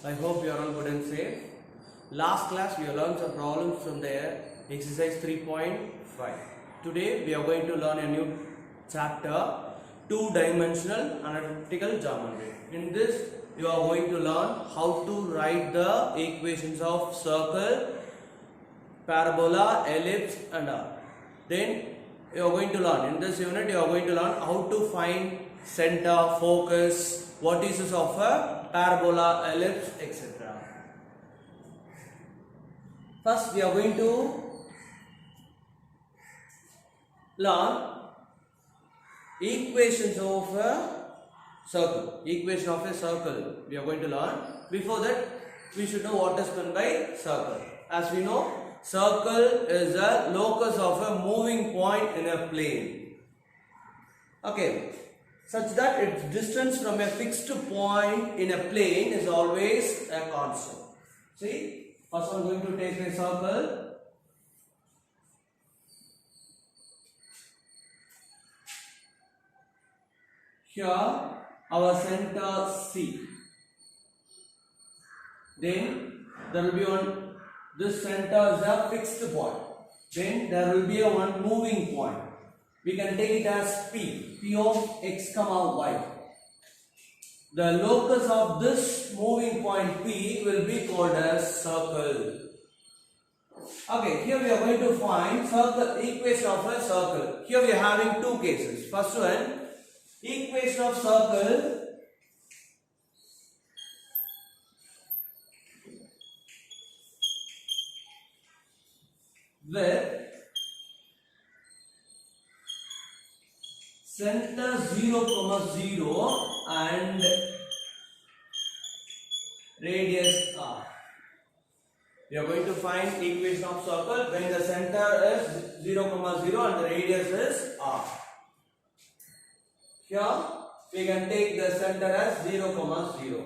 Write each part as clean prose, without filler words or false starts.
I hope you are all good and safe. Last class we have learned some problems from the exercise 3.5. Today we are going to learn a new chapter, two-dimensional analytical geometry. In this you are going to learn how to write the equations of circle, parabola, ellipse and all. Then you are going to learn, in this unit you are going to learn how to find center, focus, what is this of a parabola, ellipse, etc. First we are going to learn equations of a circle. Equation of a circle we are going to learn. Before that we should know what is meant by circle. As we know, circle is a locus of a moving point in a plane. Okay, such that its distance from a fixed point in a plane is always a constant. See, first I am going to take a circle. Here our center C. Then there will be one, this center is a fixed point. Then there will be a one moving point. We can take it as P of x comma y. The locus of this moving point P will be called as circle. Okay, here we are going to find circle, equation of a circle. Here we are having two cases. First one, equation of circle with center 0, 0 and radius r. We are going to find equation of circle when the center is 0, 0 and the radius is r. Here we can take the center as 0, 0.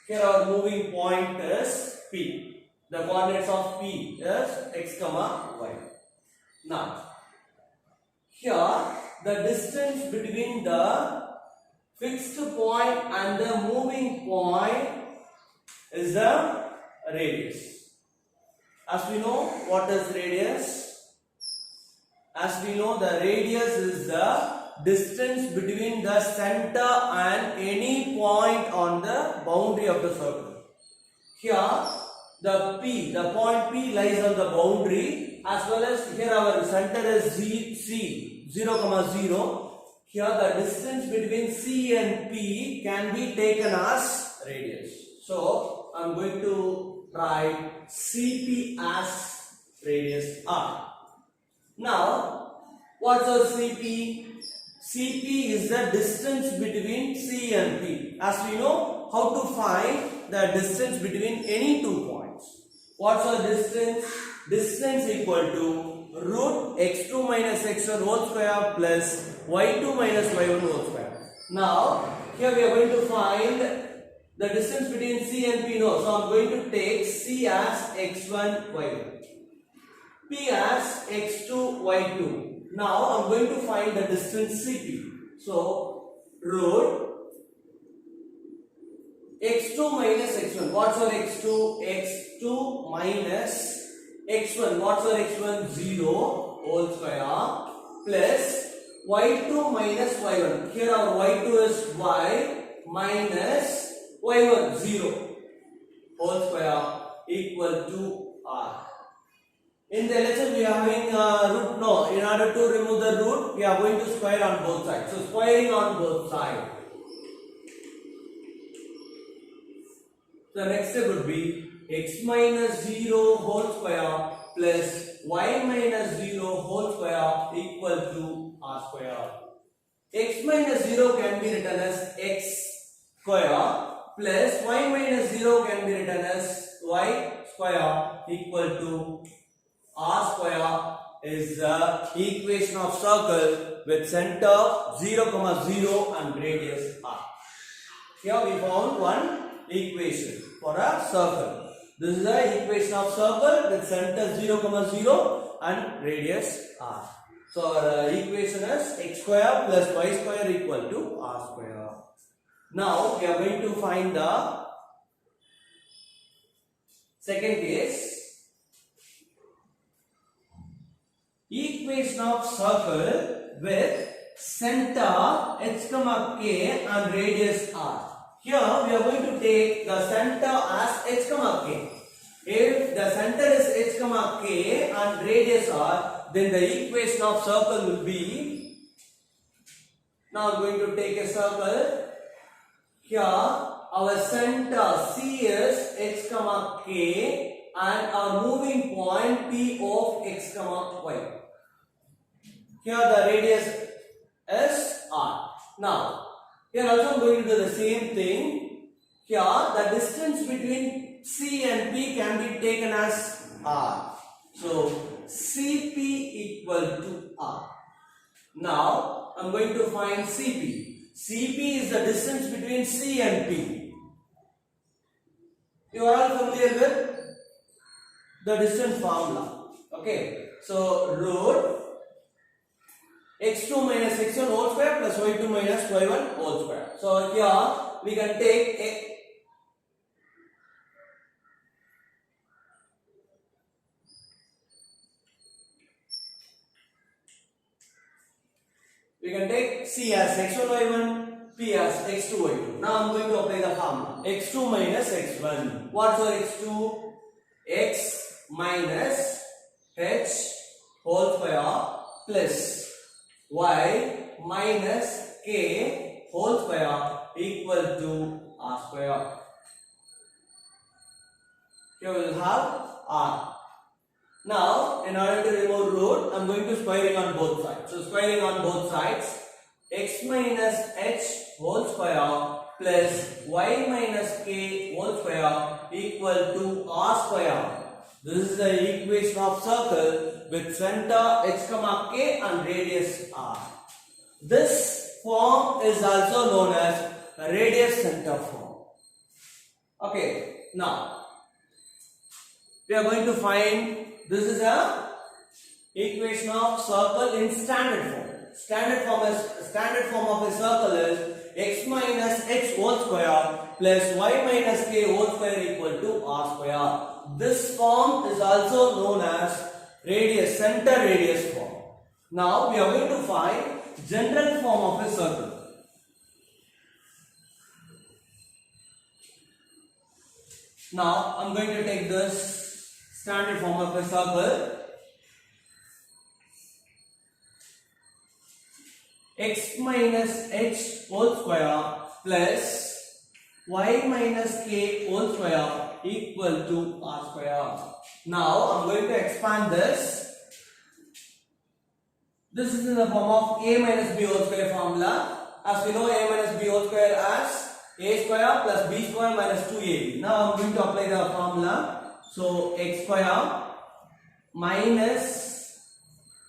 Here our moving point is P. The coordinates of P is x, y. Now, here the distance between the fixed point and the moving point is the radius. As we know, what is radius? As we know, the radius is the distance between the center and any point on the boundary of the circle. Here the point P lies on the boundary, as well as here our center is C 0, 0. Here the distance between C and P can be taken as radius. So I am going to write CP as radius r. Now what's our CP? CP is the distance between C and P. As we know, how to find the distance between any 2 points. What's our distance? Distance equal to root x2 minus x1 whole square plus y2 minus y1 whole square. Now here we are going to find the distance between C and P. No, so I am going to take C as x1, y1, P as x2, y2. Now I am going to find the distance CP. So root x2 minus x1. What's our x2? x2 minus x1. What's our x1? 0 whole square plus y2 minus y1. Here our y2 is y minus y1 0 whole square equal to r. In the LHS we are having root. No, in order to remove the root we are going to square on both sides. So squaring on both sides. The next step would be x minus 0 whole square plus y minus 0 whole square equal to r square. X minus 0 can be written as x square plus y minus 0 can be written as y square equal to r square is the equation of circle with center 0, 0 and radius r. Here we found one equation for a circle. This is the equation of circle with center 0, 0 and radius r. So our equation is x square plus y square equal to r square. Now we are going to find the second case. Equation of circle with center h comma k and radius r. Here we are going to take the center as h comma k. If the center is h comma k and radius r, then the equation of circle will be. Now I am going to take a circle. Here our center C is h comma k and our moving point P of x comma y. Here the radius is r. Now here also I am going to do the same thing. Here the distance between C and P can be taken as r. So CP equal to r. Now I am going to find CP. CP is the distance between C and P. You are all familiar with the distance formula. Okay. So root x2 minus x1 whole square plus y2 minus y1 whole square. So here we can take C as x1 y1, P as x2 y2. Now I am going to apply the formula. x2 minus x1. What's our x2? X minus h whole square plus y minus k whole square equal to r square. Here we will have r. Now in order to remove root, I am going to squaring on both sides. So squaring on both sides, x minus h whole square plus y minus k whole square equal to r square. This is the equation of circle with center h comma k and radius r. This form is also known as radius center form. Okay, now we are going to find this is a equation of circle in standard form. Standard form of a circle is x minus h whole square plus y minus k whole square equal to r square. This form is also known as center radius form. Now we are going to find general form of a circle. Now I am going to take this standard form of a circle. X minus h whole square plus y minus k whole square equal to r square. Now I am going to expand this. This is in the form of a minus b whole square formula. As we know, a minus b whole square as a square plus b square minus 2ab. Now I am going to apply the formula. So x square minus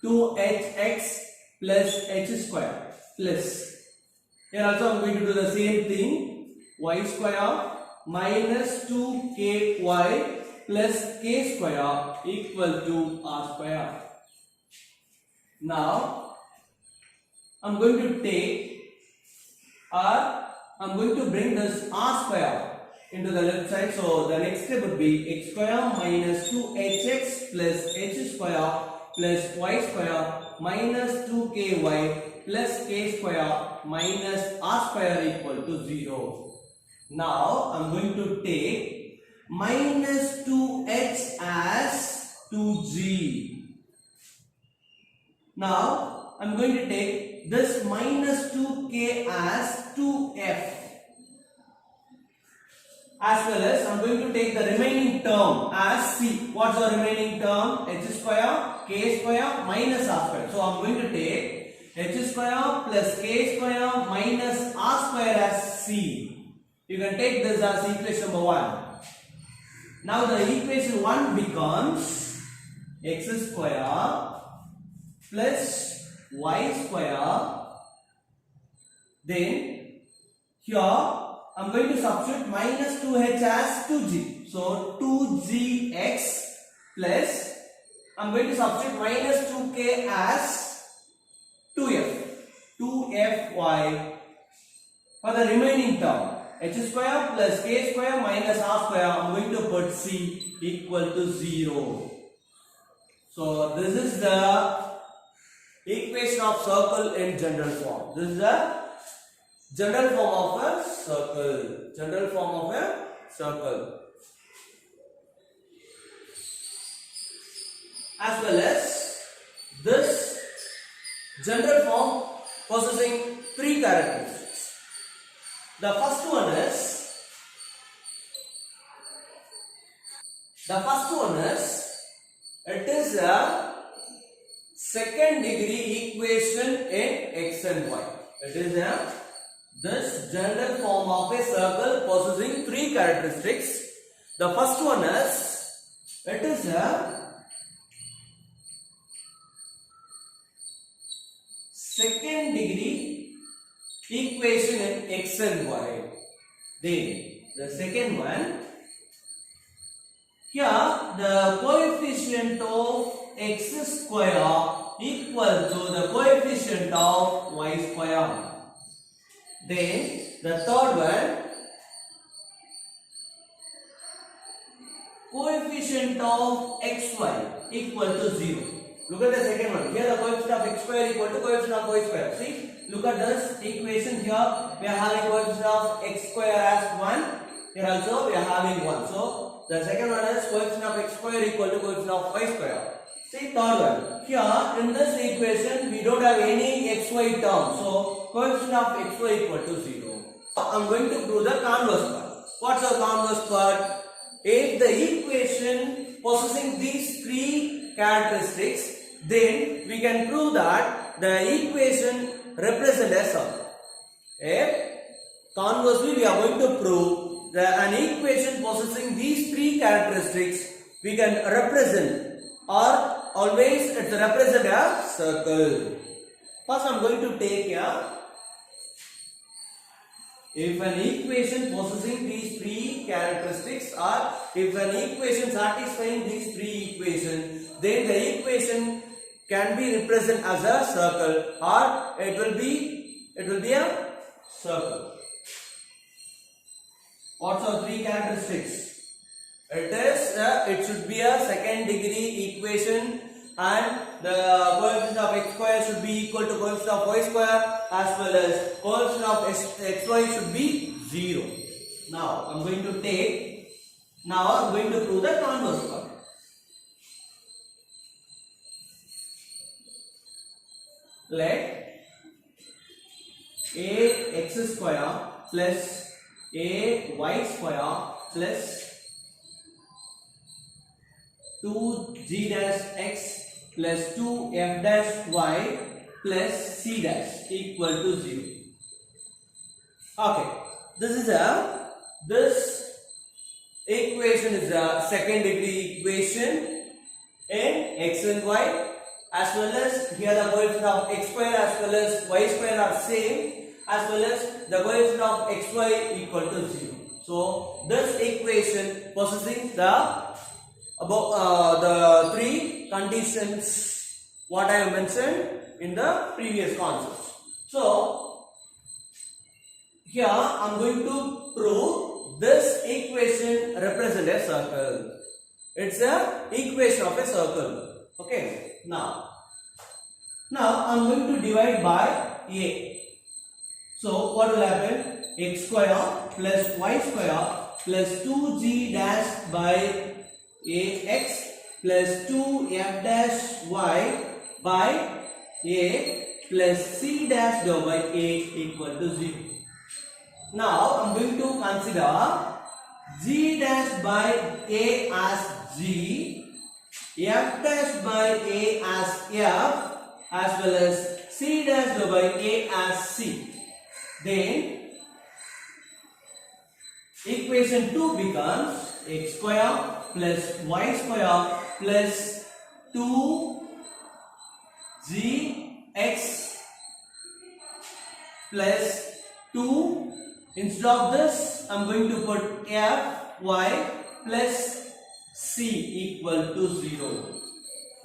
2hx plus h square plus, here also I am going to do the same thing, y square minus 2ky plus k square equal to r square. Now I am going to take r, I am going to bring this r square into the left side. So the next step would be x square minus 2hx plus h square plus y square minus 2ky plus k square minus r square equal to 0. Now I am going to take minus 2h as 2g. Now I am going to take this minus 2k as 2f. As well as I am going to take the remaining term as c. What's the remaining term? H square, k square minus r square. So I am going to take h square plus k square minus r square as c. You can take this as equation number 1. Now the equation 1 becomes x square plus y square. Then here I am going to substitute minus 2h as 2g. So 2gx plus I am going to substitute minus 2k as 2f. 2fy For the remaining term, h square plus k square minus r square, I am going to put c equal to 0. So this is the equation of circle in general form. This is the general form of a circle. General form of a circle. As well as this general form possessing three characteristics. The first one is it is a second degree equation in x and y. It is this general form of a circle possessing three characteristics. The first one is it is a second degree equation in x and y. Then the second one, here the coefficient of x square equal to the coefficient of y square. Then the third one, coefficient of xy equal to 0. Look at the second one. Here the coefficient of x square equal to coefficient of y square. See, look at this equation here. We are having coefficient of x square as 1. Here also we are having 1. So the second one is coefficient of x square equal to coefficient of y square. See, third one. Here in this equation we don't have any xy term. So coefficient of xy equal to 0. I am going to prove the converse part. What's the converse part? If the equation possessing these three characteristics, then we can prove that the equation represents a circle. If conversely we are going to prove that an equation possessing these three characteristics, we can represent or always it represents a circle. First I am going to take here, if an equation possessing these three characteristics or if an equation satisfying these three equations, then the equation can be represented as a circle or it will be a circle. What are three characteristics? It should be a second degree equation and the coefficient of x square should be equal to coefficient of y square as well as coefficient of xy should be 0. Now I am going to prove the converse part. Let ax square plus ay square plus 2g dash x plus 2f dash y plus c dash equal to 0. Okay, this equation is a second degree equation in x and y, as well as here the coefficient of x square as well as y square are same, as well as the coefficient of xy equal to 0. So this equation possessing the three conditions what I have mentioned in the previous concepts. So here I am going to prove this equation represents a circle. It's a equation of a circle. Okay. Now I am going to divide by a. So what will happen? X square plus y square plus 2g dash by ax plus 2f dash y by a plus c dash by a equal to 0. Now I am going to consider g dash by a as g, f dash by a as f, as well as c dash by a as c. Then equation 2 becomes x square plus y square plus 2gx plus 2. Instead of this, I am going to put f y plus c equal to 0.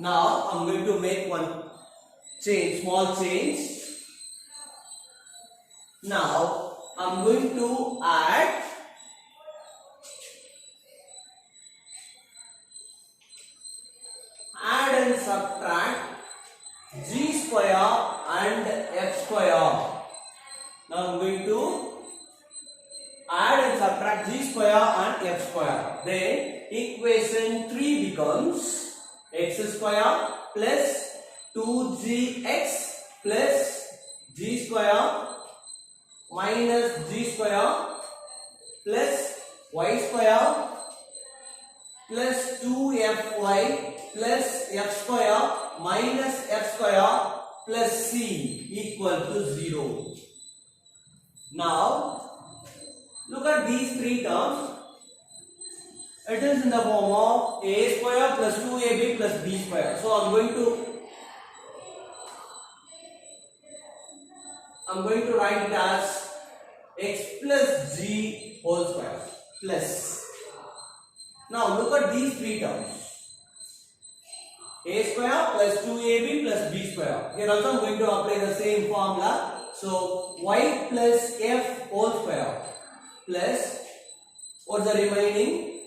Now I am going to make one change, small change. Now I'm going to add and subtract g square and f square. Now I'm going to add and subtract g square and f square. Then equation 3 becomes x square plus 2gx plus g square minus g square plus y square plus 2fy plus f square minus f square plus c equal to 0. Now look at these three terms. It is in the form of a square plus 2ab plus b square. So I'm going to write it as x plus g whole square plus. Now look at these three terms. A square plus 2ab plus b square. Here also I am going to apply the same formula. So y plus f whole square plus, what's the remaining?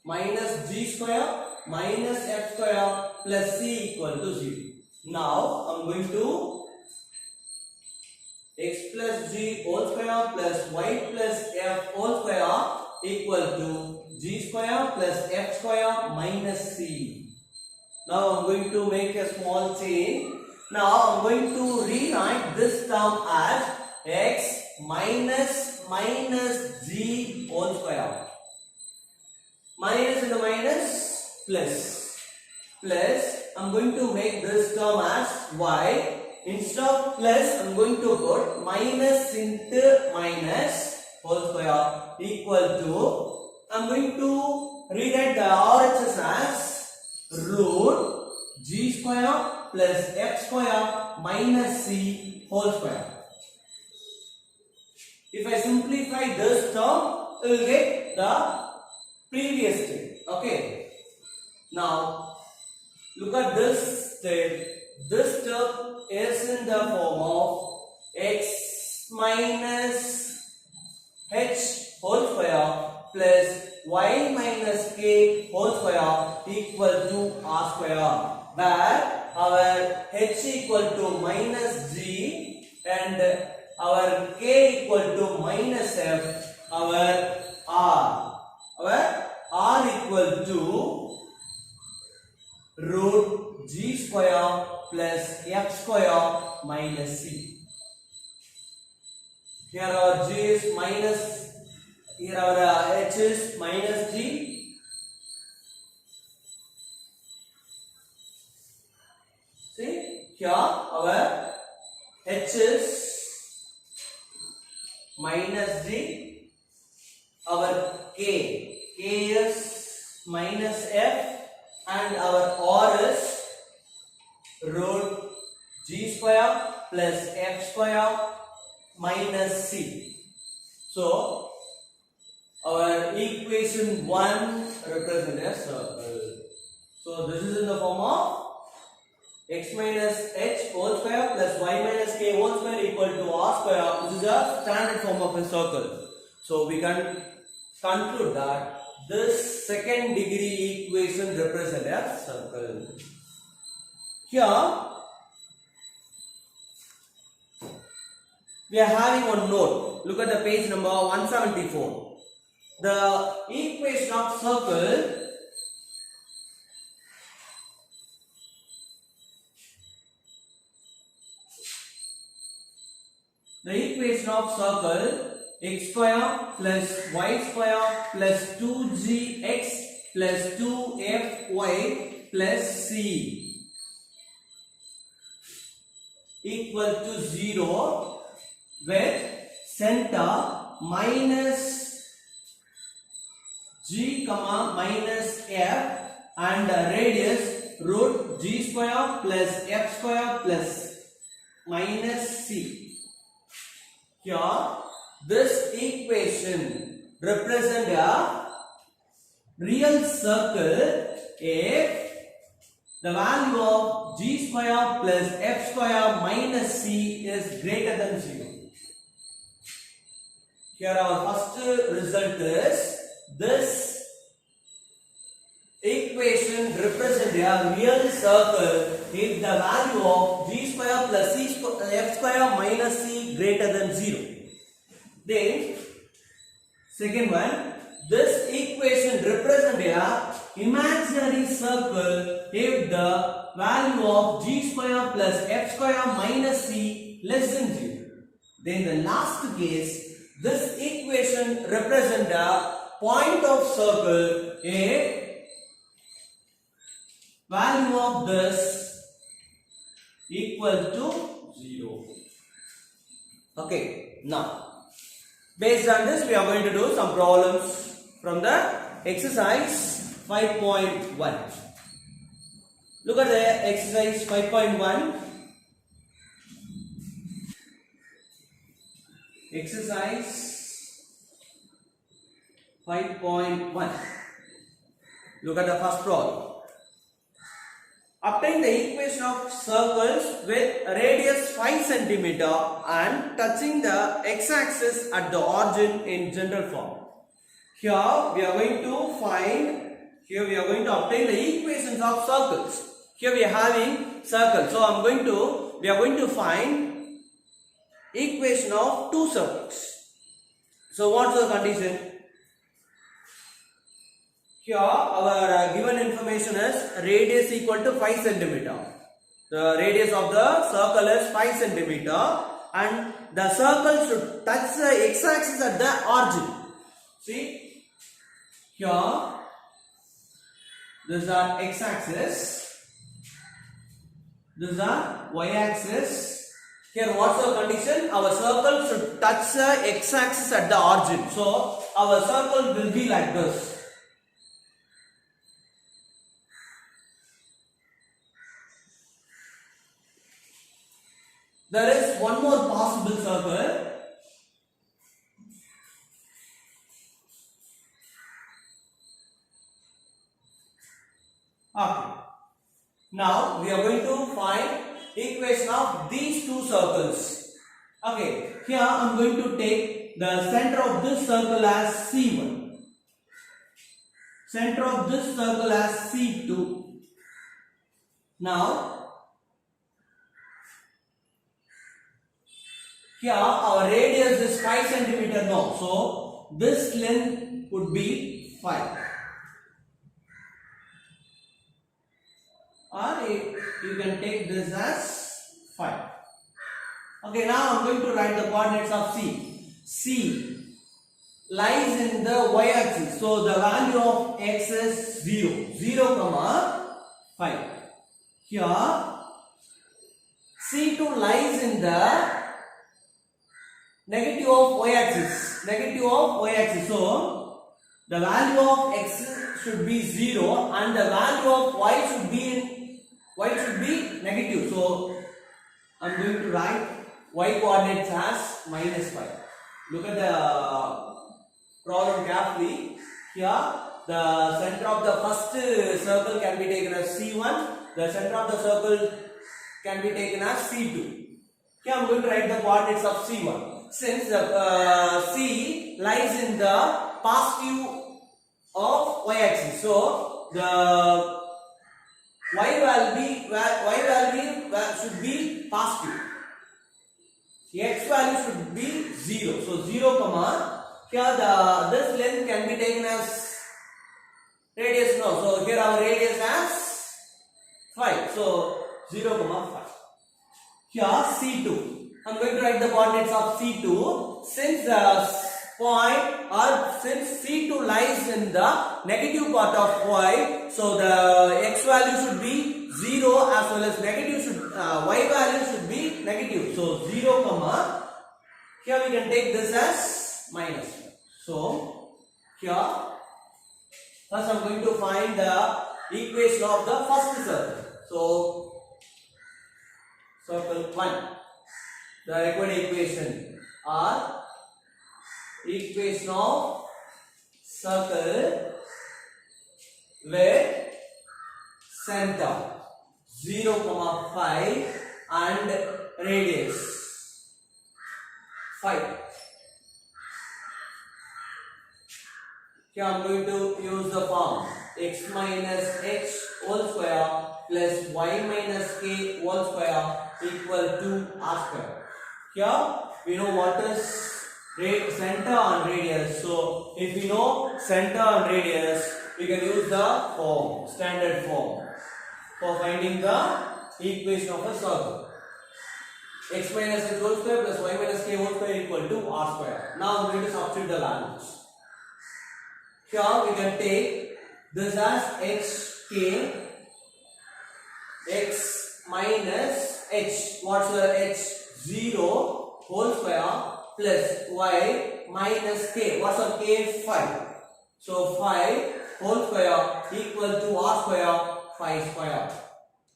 Minus g square minus f square plus c equal to 0. Now I am going to x plus g whole square plus y plus f whole square equal to g square plus f square minus c. Now I am going to make a small change. Now I am going to rewrite this term as x minus g whole square. Minus into minus plus. I am going to make this term as y. Instead of plus, I am going to put minus into minus whole square equal to, I am going to rewrite the RHS as root g square plus f square minus c whole square. If I simplify this term, I will get the previous state. Okay. Now look at this state. This term is in the form of x minus h whole square plus y minus k whole square equal to r square, where our h equal to minus g and our k equal to minus f, our r equal to root g square plus f square minus c. Here our g is minus, here our h is minus g. See, here our h is minus g, our k is minus f, and our r is root g square plus f square minus c. So our equation 1 represents a circle. So this is in the form of x minus h whole square plus y minus k whole square equal to r square. This is a standard form of a circle. So we can conclude that this second degree equation represents a circle. Here we are having one note. Look at the page number 174. The equation of circle x square plus y square plus 2gx plus 2fy plus c equal to 0, where center minus g minus f and radius root g square plus f square plus minus c. Here this equation represents a real circle if the value of g square plus f square minus c is greater than 0. Here our first result is this equation represents a real circle if the value of g square plus f square minus c greater than 0. Then second one, this equation represents a imaginary circle if the value of g square plus f square minus c less than 0. Then the last case, this equation represents a point of circle if value of this equal to 0. Okay, now based on this we are going to do some problems from the exercise 5.1. Look at the exercise 5.1. Exercise 5.1. Look at the first problem. Obtain the equation of circles with radius 5 cm and touching the x-axis at the origin in general form. Here we are going to obtain the equations of circles. Here we are having circles. So we are going to find equation of two circles. So what is the condition? Here our given information is radius equal to 5 cm. The radius of the circle is 5 cm and the circle should touch the x-axis at the origin. See, here this is our x-axis, this is our y-axis. Here what's the condition? Our circle should touch the x-axis at the origin. So our circle will be like this. There is one more possible circle. Okay. Now we are going to find equation of these two circles. Okay. Here I am going to take the center of this circle as C1. Center of this circle as C2. Now here our radius is 5 cm now. So this length would be 5. Or you can take this as 5. Okay, now I am going to write the coordinates of C. C lies in the y-axis. So the value of x is 0. 0, 5. Here C2 lies in the negative of y-axis. Negative of y-axis. So the value of x should be 0 and the value of y should be negative. So I am going to write y coordinates as -5. Look at the problem carefully. Here the center of the first circle can be taken as C1. The center of the circle can be taken as C2. Here I am going to write the coordinates of C1. Since the C lies in the positive of y-axis, so the y value should be positive. X value should be 0. So 0, here this length can be taken as radius now. So here our radius as 5. So 0, 5. Here C2. I am going to write the coordinates of C2. Since since C2 lies in the negative part of y, so the x value should be 0 as well as negative y value should be negative. So 0, here we can take this as -1. So here first I am going to find the equation of the first circle. So circle 1. The required equation are equation of circle with center 0, 5 and radius 5. Here I am going to use the form x minus h whole square plus y minus k whole square equal to r square. Here we know what is center and radius. So if we know center and radius, we can use the form, standard form, for finding the equation of a circle. X minus h whole square plus y minus k whole square equal to r square. Now I am going to substitute the values. Here we can take this as hk, x minus h, what's the h? 0 whole square plus y minus k, what's the k? 5. So 5 whole square equal to r square, 5 square.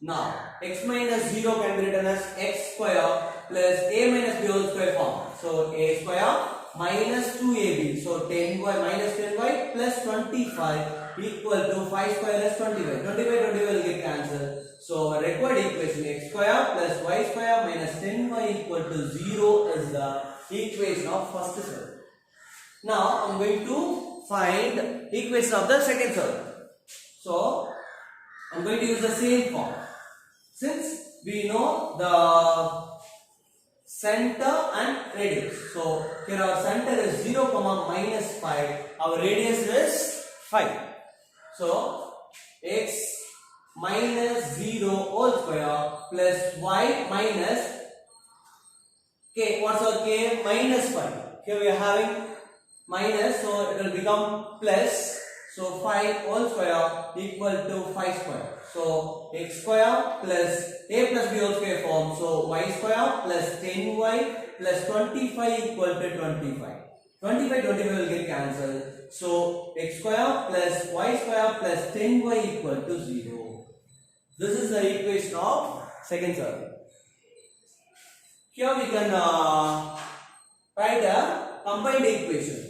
Now x minus 0 can be written as x square plus a minus b whole square form. So a square minus 2ab, so 10y minus 10y plus 25 equal to 5 square plus 25. 25 will get cancelled. So required equation x square plus y square minus 10y equal to 0 is the equation of first circle. Now I am going to find equation of the second circle. So I am going to use the same form. Since we know the center and radius, so here our center is 0, minus 5, our radius is 5. So x minus 0 whole square plus y minus k, what's our k? Minus 5. Here we are having minus, so it will become plus. So 5 whole square equal to 5 square. So x square plus a plus b whole square form. So y square plus 10y plus 25 equal to 25. 25 will get cancelled. So x square plus y square plus 10y equal to 0. This is the equation of second circle. Here we can write a combined equation.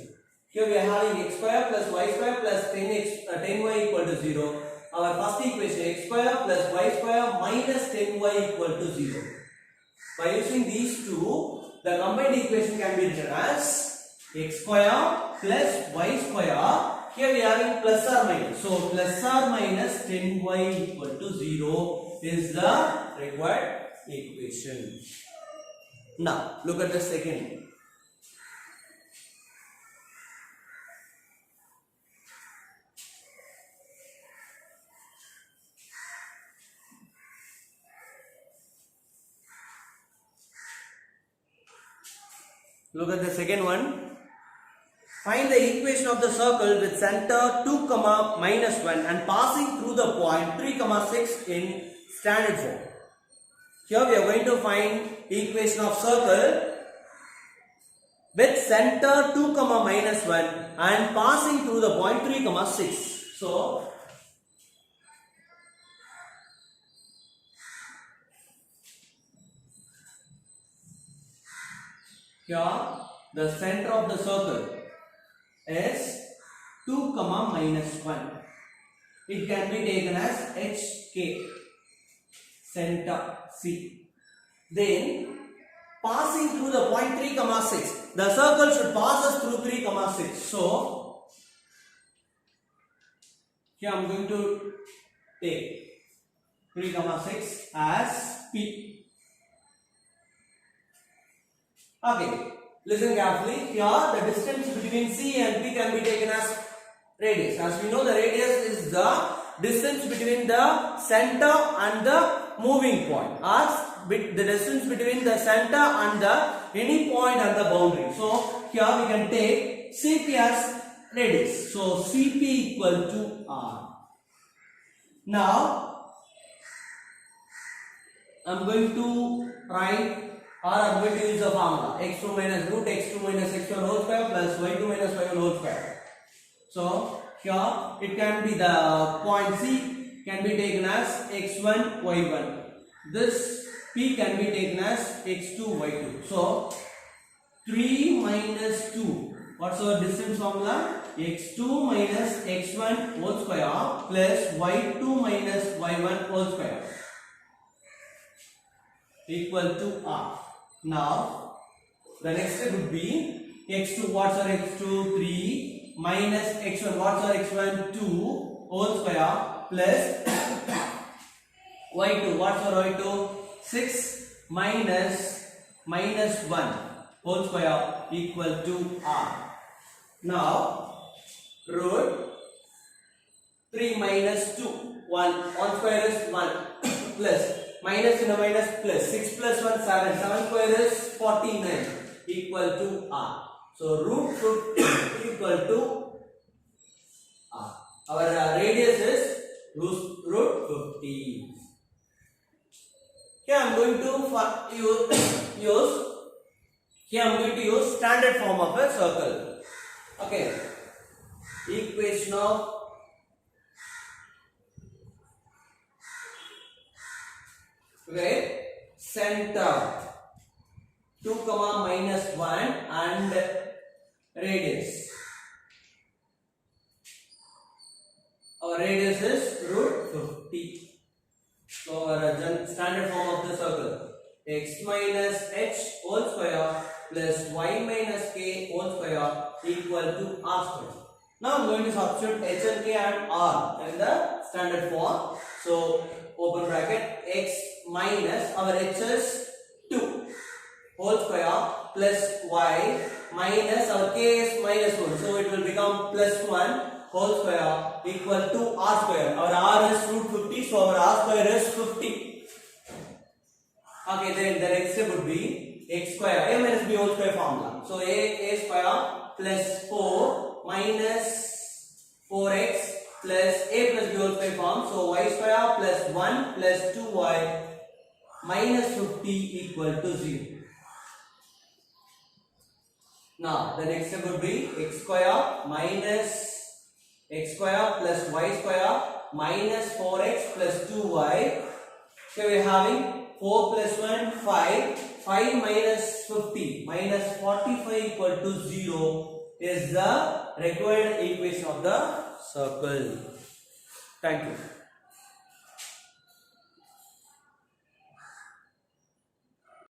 Here we are having x square plus y square plus 10y equal to 0. Our first equation x square plus y square minus 10y equal to 0. By using these two, the combined equation can be written as x square plus y square. Here we are having plus or minus. So plus or minus 10y equal to 0 is the required equation. Now look at the second one. Look at the second one. Find the equation of the circle with center 2, minus 1 and passing through the point 3, 6 in standard form. Here we are going to find equation of circle with center 2, minus 1 and passing through the point 3, 6. So here the center of the circle is 2, minus 1. It can be taken as HK, center C. Then passing through the point 3, 6. The circle should pass us through 3, 6. So here I am going to take 3, 6 as P. Okay, listen carefully. Here the distance between C and P can be taken as radius. As we know, the radius is the distance between the center and the moving point, as the distance between the center and the any point at the boundary. So here we can take CP as radius. So CP equal to R. Now I am going to write, or I am going to use the formula x2 minus root x2 minus x1 whole square plus y2 minus y1 whole square. So here it can be the point C can be taken as x1 y1. This P can be taken as x2 y2. So 3 minus 2. What's our distance formula? x2 minus x1 whole square plus y2 minus y1 whole square equal to R. Now the next step would be x2. What's our x2? 3 minus x1. What's our x1? 2 whole square plus y2. What's our y2? 6 minus 1 whole square equal to r. Now root 3 minus 2. 1 square is 1 plus minus in a minus plus 6 plus 1 7. 7 square is 49 equal to r. So root 50 equal to r. Our radius is root 50. Here I am going to use standard form of a circle. Okay. Equation of center 2, minus 1 and radius. Our radius is root 50. So our standard form of the circle, x minus h whole square plus y minus k whole square equal to r square. Now I am going to substitute h and k and r in the standard form. So open bracket, x minus, our h is 2 whole square plus y minus, our k is minus 1. So it will become plus 1 whole square equal to r square. Our r is root 50, so our r square is 50. Okay, then the next step would be x square, a minus b whole square formula. So a square plus 4 minus 4x plus a plus b whole square form. So y square plus 1 plus 2y minus 50 equal to 0. Now the next step would be x square plus y square minus 4x plus 2y. So we are having 4 plus 1 5 minus 50 minus 45 equal to 0 is the required equation of the circle. Thank you.